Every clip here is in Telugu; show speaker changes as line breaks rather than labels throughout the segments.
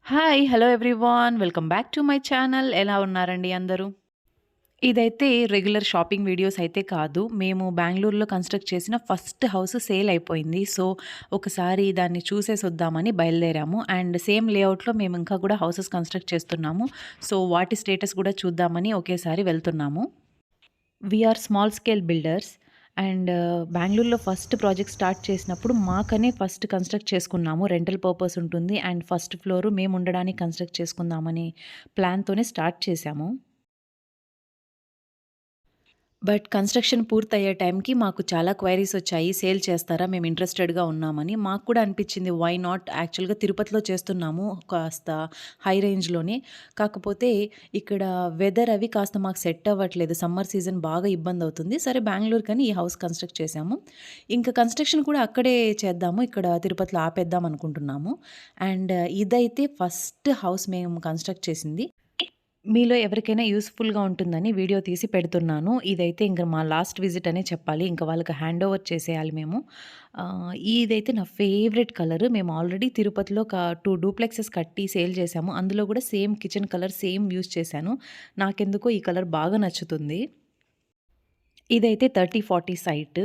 Hi! Hello everyone. Welcome back to my channel. ఎలా ఉన్నారండి అందరూ? ఇదైతే రెగ్యులర్ షాపింగ్ వీడియోస్ అయితే కాదు. మేము బెంగుళూరులో కన్‌స్ట్రక్ట్ చేసిన ఫస్ట్ హౌస్ సేల్ అయిపోయింది. సో, ఒకసారి దాన్ని చూసేసొద్దామని బయలుదేరాము. అండ్ సేమ్ లేఅవుట్‌లో మేము ఇంకా కూడా హౌసెస్ కన్‌స్ట్రక్ట్ చేస్తున్నాము. సో, వాటి స్టేటస్ కూడా చూద్దామని ఒకేసారి వెళ్తున్నాము. We are small scale builders. And బెంగుళూరులో ఫస్ట్ ప్రాజెక్ట్ స్టార్ట్ చేసినప్పుడు మాకనే ఫస్ట్ కన్‌స్ట్రక్ట్ చేసుకున్నాము. రెంటల్ పర్పస్ ఉంటుంది. అండ్ ఫస్ట్ ఫ్లోర్ మేము ఉండడానికి కన్‌స్ట్రక్ట్ చేసుకుందామని ప్లాన్‌తోనే స్టార్ట్ చేశాము. బట్ కన్‌స్ట్రక్షన్ పూర్తయ్యే టైంకి మాకు చాలా క్వైరీస్ వచ్చాయి. సేల్ చేస్తారా? మేము ఇంట్రెస్టెడ్‌గా ఉన్నామని. మాకు కూడా అనిపించింది వై నాట్? యాక్చువల్‌గా తిరుపతిలో చేస్తున్నాము. కాస్త హై రేంజ్‌లోనే. కాకపోతే ఇక్కడ వెదర్ అవి కాస్త మాకు సెట్ అవ్వట్లేదు. సమ్మర్ సీజన్ బాగా ఇబ్బందవుతుంది. సరే బెంగుళూరుకని ఈ హౌస్ కన్‌స్ట్రక్ట్ చేశాము. ఇంకా కన్‌స్ట్రక్షన్ కూడా అక్కడే చేద్దాము. ఇక్కడ తిరుపతిలో ఆపేద్దాం అనుకుంటున్నాము. అండ్ ఇదైతే ఫస్ట్ హౌస్ మేము కన్‌స్ట్రక్ట్ చేసింది. మీలో ఎవరికైనా యూజ్‌ఫుల్‌గా ఉంటుందని వీడియో తీసి పెడుతున్నాను. ఇదైతే ఇంక మా లాస్ట్ విజిట్ అనే చెప్పాలి. ఇంక వాళ్ళకి హ్యాండ్ ఓవర్ చేసేయాలి మేము. ఇదైతే నా ఫేవరెట్ కలర్. మేము ఆల్రెడీ తిరుపతిలో 2 డూప్లెక్సెస్ కట్టి సేల్ చేశాము. అందులో కూడా same kitchen colour same use చేశాను. నాకెందుకో ఈ కలర్ బాగా నచ్చుతుంది. ఇదైతే 30, 40 సైట్.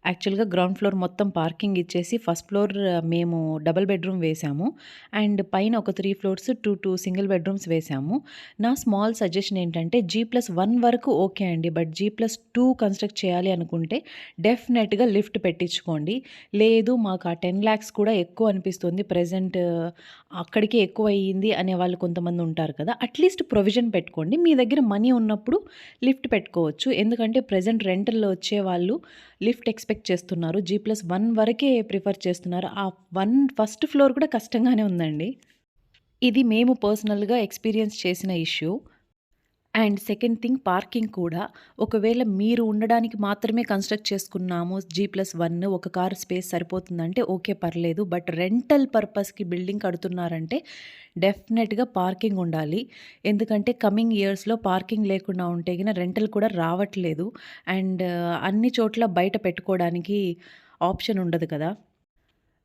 యాక్చువల్‌గా గ్రౌండ్ ఫ్లోర్ మొత్తం పార్కింగ్ ఇచ్చేసి ఫస్ట్ ఫ్లోర్ మేము డబుల్ బెడ్‌రూమ్ వేశాము. అండ్ పైన ఒక 3 ఫ్లోర్స్ 2 సింగిల్ బెడ్‌రూమ్స్ వేశాము. నా స్మాల్ సజెషన్ ఏంటంటే G+1 వరకు ఓకే అండి. బట్ G+2 కన్‌స్ట్రక్ట్ చేయాలి అనుకుంటే డెఫినెట్‌గా లిఫ్ట్ పెట్టించుకోండి. లేదు మాకు ఆ 10,00,000 కూడా ఎక్కువ అనిపిస్తుంది. ప్రెజెంట్ అక్కడికే ఎక్కువయ్యింది అనేవాళ్ళు కొంతమంది ఉంటారు కదా! అట్‌లీస్ట్ ప్రొవిజన్ పెట్టుకోండి. మీ దగ్గర మనీ ఉన్నప్పుడు లిఫ్ట్ పెట్టుకోవచ్చు. ఎందుకంటే ప్రెజెంట్ రెంటల్‌లో వచ్చేవాళ్ళు లిఫ్ట్ ఎక్స్‌పెక్ట్ చేస్తున్నారు. G+1 వరకే ప్రిఫర్ చేస్తున్నారు. ఆ ఫస్ట్ ఫ్లోర్ కూడా కష్టంగానే ఉందండి. ఇది మేము పర్సనల్‌గా ఎక్స్‌పీరియన్స్ చేసిన issue. And second thing parking కూడా. ఒకవేళ మీరు ఉండడానికి మాత్రమే కన్‌స్ట్రక్ట్ చేసుకున్నాము. G+1 ఒక కార్ స్పేస్ సరిపోతుందంటే ఓకే పర్లేదు. బట్ రెంటల్ పర్పస్‌కి బిల్డింగ్ కడుతున్నారంటే డెఫినెట్‌గా పార్కింగ్ ఉండాలి. ఎందుకంటే కమింగ్ ఇయర్స్‌లో పార్కింగ్ లేకుండా ఉంటే గిన రెంటల్ కూడా రావట్లేదు. అండ్ అన్ని చోట్ల బయట పెట్టుకోవడానికి ఆప్షన్ ఉండదు కదా!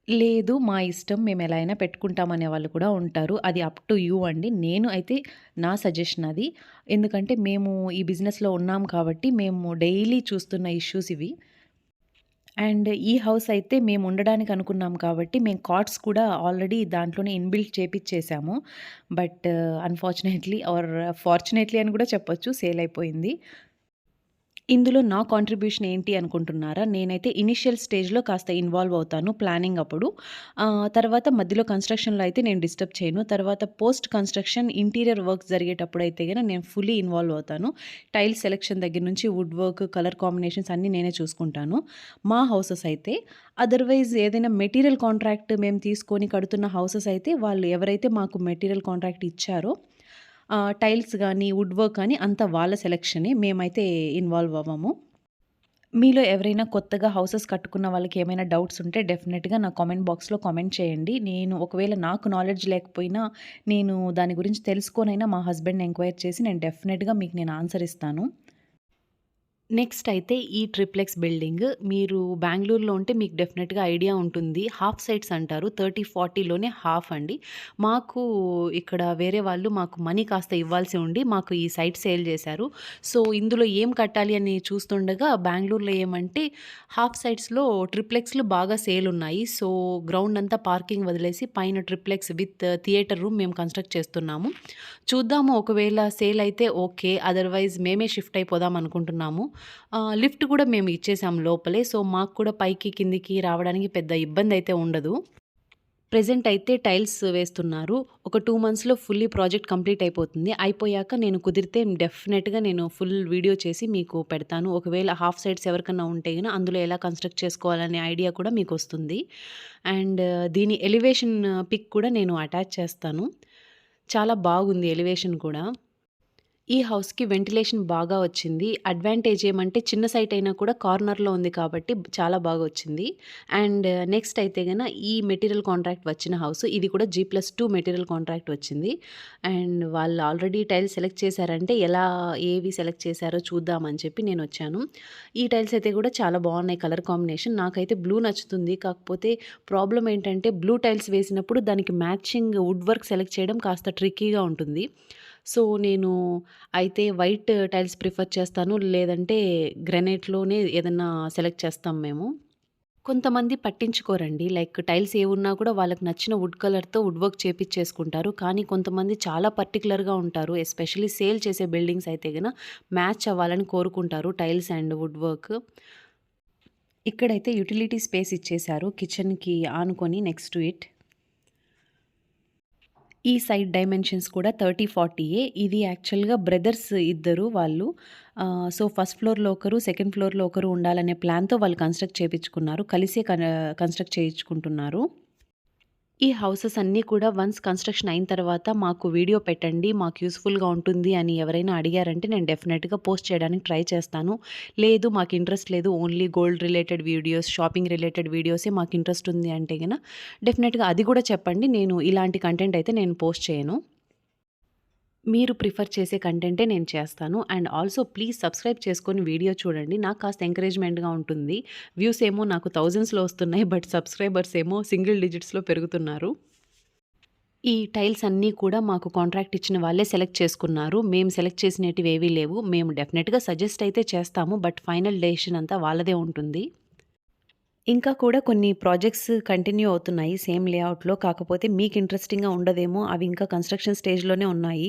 లేదు. మా ఇష్టం. మేమెలా అయినా పెట్టుకుంటాం అనేవాళ్ళు కూడా ఉంటారు. అది అప్ టు యూ అండి. నేను అయితే నా సజెషన్ అది. ఎందుకంటే మేము ఈ బిజినెస్‌లో ఉన్నాం కాబట్టి మేము డైలీ చూస్తున్న ఇష్యూస్ ఇవి. అండ్ ఈ హౌస్ అయితే మేము ఉండడానికి అనుకున్నాం కాబట్టి మేము కాట్స్ కూడా ఆల్రెడీ దాంట్లోనే ఇన్‌బిల్ట్ చేపిచ్చేసాము. బట్ అన్‌ఫార్చునేట్‌లీ ఆర్ ఫార్చునేట్‌లీ అని కూడా చెప్పొచ్చు సేల్ అయిపోయింది. ఇందులో నా కాంట్రిబ్యూషన్ ఏంటి అనుకుంటున్నారా? నేనైతే ఇనీషియల్ స్టేజ్‌లో కాస్త ఇన్వాల్వ్ అవుతాను ప్లానింగ్ అప్పుడు. తర్వాత మధ్యలో కన్‌స్ట్రక్షన్‌లో అయితే నేను డిస్టర్బ్ చేయను. తర్వాత పోస్ట్ కన్‌స్ట్రక్షన్ ఇంటీరియర్ వర్క్స్ జరిగేటప్పుడైతే గన నేను ఫుల్లీ ఇన్వాల్వ్ అవుతాను. టైల్ సెలక్షన్ దగ్గర నుంచి వుడ్ వర్క్, కలర్ కాంబినేషన్స్ అన్నీ నేనే చూసుకుంటాను. మా హౌసెస్ అయితే. అదర్‌వైజ్ ఏదైనా మెటీరియల్ కాంట్రాక్ట్ మేము తీసుకొని కడుతున్న హౌసెస్ అయితే వాళ్ళు ఎవరైతే మాకు మెటీరియల్ కాంట్రాక్ట్ ఇచ్చారో టైల్స్ గానీ, వుడ్ వర్క్ కానీ అంతా వాళ్ళ సెలక్షనే. మేమైతే ఇన్వాల్వ్ అవ్వము. మీలో ఎవరైనా కొత్తగా హౌసెస్ కట్టుకున్న వాళ్ళకి ఏమైనా డౌట్స్ ఉంటే డెఫినెట్‌గా నా కామెంట్ బాక్స్‌లో కామెంట్ చేయండి. నేను ఒకవేళ నాకు నాలెడ్జ్ లేకపోయినా నేను దాని గురించి తెలుసుకొనైనా మా హస్బెండ్‌ని ఎంక్వైర్ చేసి నేను డెఫినెట్‌గా మీకు నేను ఆన్సర్ ఇస్తాను. నెక్స్ట్ అయితే ఈ ట్రిప్లెక్స్ బిల్డింగ్. మీరు బెంగుళూరులో ఉంటే మీకు డెఫినెట్‌గా ఐడియా ఉంటుంది. హాఫ్ సైట్స్ అంటారు. 30, 40లోనే హాఫ్ అండి. మాకు ఇక్కడ వేరే వాళ్ళు మాకు మనీ కాస్త ఇవ్వాల్సి ఉండి మాకు ఈ సైట్ సేల్ చేశారు. సో, ఇందులో ఏం కట్టాలి అని చూస్తుండగా బెంగుళూరులో ఏమంటే హాఫ్ సైట్స్‌లో ట్రిప్లెక్స్‌లు బాగా సేల్ ఉన్నాయి. సో, గ్రౌండ్ అంతా పార్కింగ్ వదిలేసి పైన ట్రిప్లెక్స్ విత్ థియేటర్ రూమ్ మేము కన్‌స్ట్రక్ట్ చేస్తున్నాము. చూద్దాము ఒకవేళ సేల్ అయితే ఓకే. అదర్‌వైజ్ మేమే షిఫ్ట్ అయిపోదాం అనుకుంటున్నాము. లిఫ్ట్ కూడా మేము ఇచ్చేసాం లోపలే. సో, మాకు కూడా పైకి, కిందికి రావడానికి పెద్ద ఇబ్బందయితే ఉండదు. ప్రెజెంట్ అయితే టైల్స్ వేస్తున్నారు. ఒక 2 మంత్స్‌లో ఫుల్లీ ప్రాజెక్ట్ కంప్లీట్ అయిపోతుంది. అయిపోయాక నేను కుదిరితే డెఫినెట్‌గా నేను ఫుల్ వీడియో చేసి మీకు పెడతాను. ఒకవేళ హాఫ్ సైడ్స్ ఎవరికన్నా ఉంటే గిన అందులో ఎలా కన్‌స్ట్రక్ట్ చేసుకోవాలనే ఐడియా కూడా మీకొస్తుంది. అండ్ దీని ఎలివేషన్ పిక్ కూడా నేను అటాచ్ చేస్తాను. చాలా బాగుంది ఎలివేషన్ కూడా.
ఈ హౌస్‌కి వెంటిలేషన్ బాగా వచ్చింది. అడ్వాంటేజ్ ఏమంటే చిన్న సైట్ అయినా కూడా కార్నర్‌లో ఉంది కాబట్టి చాలా బాగా వచ్చింది. అండ్ నెక్స్ట్ అయితే ఈ మెటీరియల్ కాంట్రాక్ట్ వచ్చిన హౌస్ ఇది కూడా G+2 మెటీరియల్ కాంట్రాక్ట్ వచ్చింది. అండ్ వాళ్ళు ఆల్రెడీ టైల్స్ సెలెక్ట్ చేశారంటే ఏవి సెలెక్ట్ చేశారో చూద్దామని చెప్పి నేనొచ్చాను. ఈ టైల్స్ అయితే కూడా చాలా బాగున్నాయి కలర్ కాంబినేషన్. నాకైతే బ్లూ నచ్చుతుంది. కాకపోతే ప్రాబ్లమ్ ఏంటంటే బ్లూ టైల్స్ వేసినప్పుడు దానికి మ్యాచింగ్ వుడ్ వర్క్ సెలెక్ట్ చేయడం కాస్త ట్రిక్కీగా ఉంటుంది. సో, నేను అయితే వైట్ టైల్స్ ప్రిఫర్ చేస్తాను. లేదంటే గ్రానైట్‌లోనే ఏదన్నా సెలెక్ట్ చేస్తాం మేము. కొంతమంది పట్టించుకోరండి. లైక్ టైల్స్ ఏవున్నా కూడా వాళ్ళకి నచ్చిన వుడ్ కలర్‌తో వుడ్ వర్క్ చేపిచ్చేసుకుంటారు. కానీ కొంతమంది చాలా పర్టిక్యులర్‌గా ఉంటారు. ఎస్పెషల్లీ సేల్ చేసే బిల్డింగ్స్ అయితే మ్యాచ్ అవ్వాలని కోరుకుంటారు టైల్స్ అండ్ వుడ్ వర్క్. ఇక్కడైతే యుటిలిటీ స్పేస్ ఇచ్చేశారు కిచెన్‌కి ఆనుకొని నెక్స్ట్ టు ఇట్. ఈ సైడ్ డైమెన్షన్స్ కూడా 30, 40 ఇది యాక్చువల్‌గా బ్రదర్స్ ఇద్దరు వాళ్ళు. సో, ఫస్ట్ ఫ్లోర్‌లో ఒకరు, సెకండ్ ఫ్లోర్‌లో ఒకరు ఉండాలనే ప్లాన్‌తో వాళ్ళు కన్‌స్ట్రక్ట్ చేపించుకున్నారు. కలిసే కన్‌స్ట్రక్ట్ చేయించుకుంటున్నారు. ఈ హౌసెస్ అన్నీ కూడా వన్స్ కన్‌స్ట్రక్షన్ అయిన తర్వాత మాకు వీడియో పెట్టండి. మాకు యూజ్‌ఫుల్‌గా ఉంటుంది అని ఎవరైనా అడిగారంటే నేను డెఫినిట్‌గా పోస్ట్ చేయడానికి ట్రై చేస్తాను. లేదు మాకు ఇంట్రెస్ట్ లేదు. Only gold related videos, shopping related వీడియోసే మాకు ఇంట్రెస్ట్ ఉంది అంటే డెఫినిట్‌గా అది కూడా చెప్పండి. నేను ఇలాంటి కంటెంట్ అయితే నేను పోస్ట్ చేయను. మీరు ప్రిఫర్ చేసే కంటెంటే నేను చేస్తాను. అండ్ ఆల్సో ప్లీజ్ సబ్స్క్రైబ్ చేసుకొని వీడియో చూడండి. నాకు కాస్త ఎంకరేజ్‌మెంట్‌గా ఉంటుంది. వ్యూస్ ఏమో నాకు థౌసండ్స్‌లో వస్తున్నాయి. బట్ సబ్స్క్రైబర్స్ ఏమో సింగిల్ డిజిట్స్‌లో పెరుగుతున్నారు. ఈ టైల్స్ అన్నీ కూడా మాకు కాంట్రాక్ట్ ఇచ్చిన వాళ్ళే సెలెక్ట్ చేసుకున్నారు. మేము సెలెక్ట్ చేసినేటివేవీ లేవు. మేము డెఫినిట్‌గా సజెస్ట్ అయితే చేస్తాము. బట్ ఫైనల్ డెసిషన్ అంతా వాళ్ళదే ఉంటుంది. ఇంకా కూడా కొన్ని ప్రాజెక్ట్స్ కంటిన్యూ అవుతున్నాయి సేమ్ లేఅవుట్‌లో. కాకపోతే మీకు ఇంట్రెస్టింగ్‌గా ఉండదేమో. అవి ఇంకా కన్‌స్ట్రక్షన్ స్టేజ్‌లోనే ఉన్నాయి.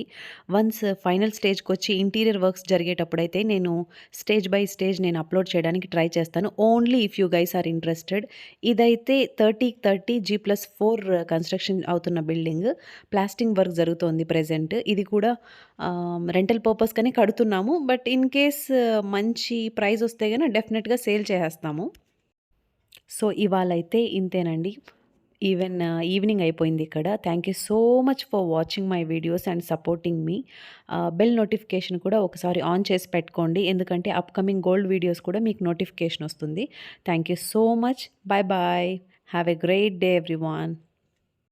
వన్స్ ఫైనల్ స్టేజ్‌కొచ్చి ఇంటీరియర్ వర్క్స్ జరిగేటప్పుడైతే నేను స్టేజ్ బై స్టేజ్ నేను అప్‌లోడ్ చేయడానికి ట్రై చేస్తాను. Only if you guys are interested. ఇదైతే 30/30 G+4 కన్‌స్ట్రక్షన్ అవుతున్న బిల్డింగ్. ప్లాస్టింగ్ వర్క్ జరుగుతోంది ప్రెజెంట్. ఇది కూడా రెంటల్ పర్పస్‌కనే కడుతున్నాము. బట్ ఇన్ కేస్ మంచి ప్రైస్ వస్తే డెఫినిట్‌గా సేల్ చేసేస్తాము. సో, ఇవాళైతే ఇంతేనండి. ఈవినింగ్ అయిపోయింది ఇక్కడ. Thank you so much for watching my videos and supporting me. Bell notification కూడా ఒకసారి ఆన్ చేసి పెట్టుకోండి. ఎందుకంటే అప్‌కమింగ్ గోల్డ్ వీడియోస్ కూడా మీకు నోటిఫికేషన్ వస్తుంది. Thank you so much. Bye bye. Have a great day everyone.